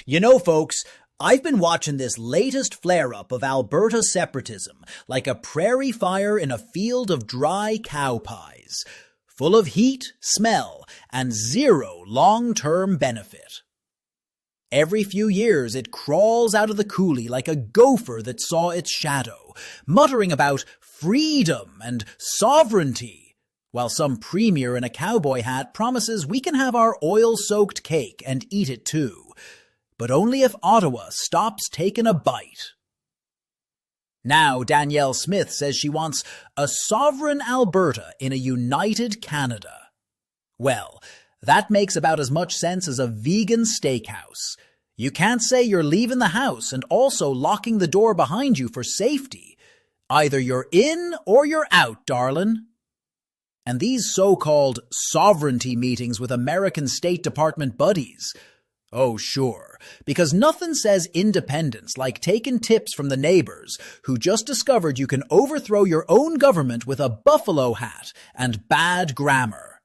You know, folks, I've been watching this latest flare-up of Alberta separatism like a prairie fire in a field of dry cow pies, full of heat, smell, and zero long-term benefit. Every few years it crawls out of the coulee like a gopher that saw its shadow, muttering about freedom and sovereignty, while some premier in a cowboy hat promises we can have our oil-soaked cake and eat it too. But only if Ottawa stops taking a bite. Now Danielle Smith says she wants a sovereign Alberta in a united Canada. Well, that makes about as much sense as a vegan steakhouse. You can't say you're leaving the house and also locking the door behind you for safety. Either you're in or you're out, darlin'. And these so-called sovereignty meetings with American State Department buddies. Oh, sure, because nothing says independence like taking tips from the neighbors who just discovered you can overthrow your own government with a buffalo hat and bad grammar.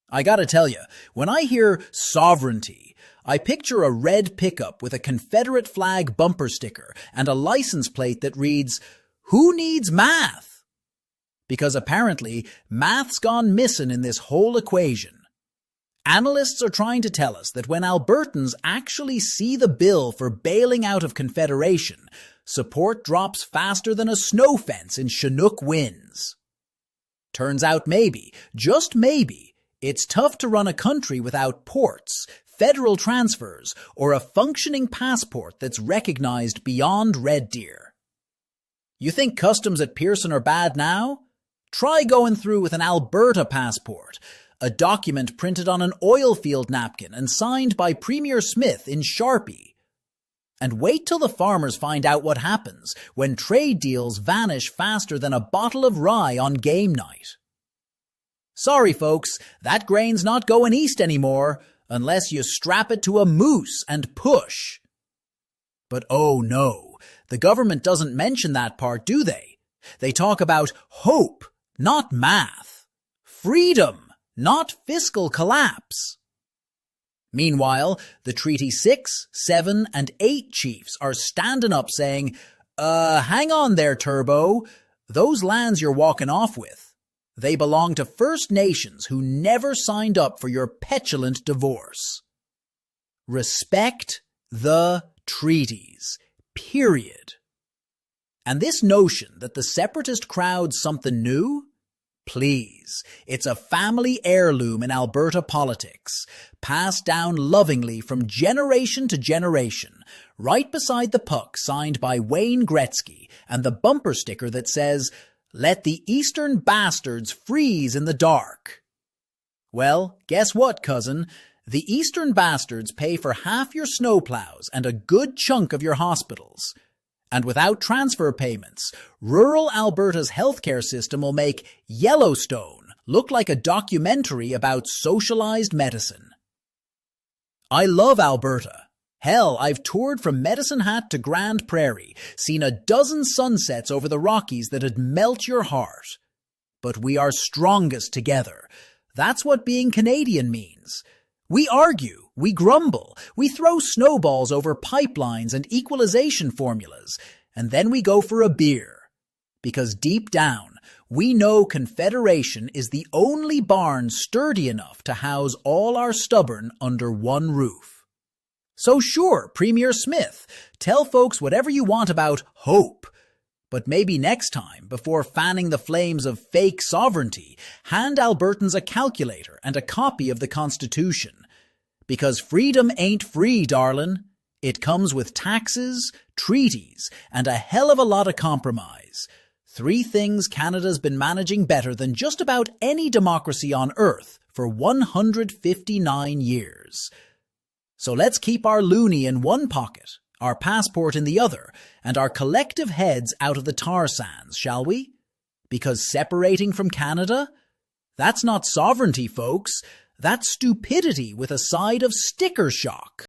I gotta tell you, when I hear sovereignty, I picture a red pickup with a Confederate flag bumper sticker and a license plate that reads, "Who needs math?" Because apparently, math's gone missing in this whole equation. Analysts are trying to tell us that when Albertans actually see the bill for bailing out of Confederation, support drops faster than a snow fence in Chinook winds. Turns out maybe, just maybe, it's tough to run a country without ports, federal transfers, or a functioning passport that's recognized beyond Red Deer. You think customs at Pearson are bad now? Try going through with an Alberta passport, a document printed on an oil field napkin and signed by Premier Smith in Sharpie. And wait till the farmers find out what happens when trade deals vanish faster than a bottle of rye on game night. Sorry, folks, that grain's not going east anymore unless you strap it to a moose and push. But oh no, the government doesn't mention that part, do they? They talk about hope, not math. Freedom, not fiscal collapse. Meanwhile, the Treaty 6, 7, and 8 chiefs are standing up saying, hang on there, Turbo. Those lands you're walking off with, they belong to First Nations who never signed up for your petulant divorce. Respect the treaties. Period. And this notion that the separatist crowd's something new? Please, it's a family heirloom in Alberta politics, passed down lovingly from generation to generation, right beside the puck signed by Wayne Gretzky and the bumper sticker that says, "Let the Eastern bastards freeze in the dark." Well, guess what, cousin? The Eastern bastards pay for half your snowplows and a good chunk of your hospitals. And without transfer payments, rural Alberta's healthcare system will make Yellowstone look like a documentary about socialized medicine. I love Alberta. Hell, I've toured from Medicine Hat to Grand Prairie, seen a dozen sunsets over the Rockies that'd melt your heart. But we are strongest together. That's what being Canadian means. We argue, we grumble, we throw snowballs over pipelines and equalization formulas, and then we go for a beer. Because deep down, we know Confederation is the only barn sturdy enough to house all our stubborn under one roof. So sure, Premier Smith, tell folks whatever you want about hope. But maybe next time, before fanning the flames of fake sovereignty, hand Albertans a calculator and a copy of the Constitution. Because freedom ain't free, darlin'. It comes with taxes, treaties, and a hell of a lot of compromise. 3 things Canada's been managing better than just about any democracy on Earth for 159 years. So let's keep our loonie in one pocket, our passport in the other, and our collective heads out of the tar sands, shall we? Because separating from Canada? That's not sovereignty, folks. That's stupidity with a side of sticker shock.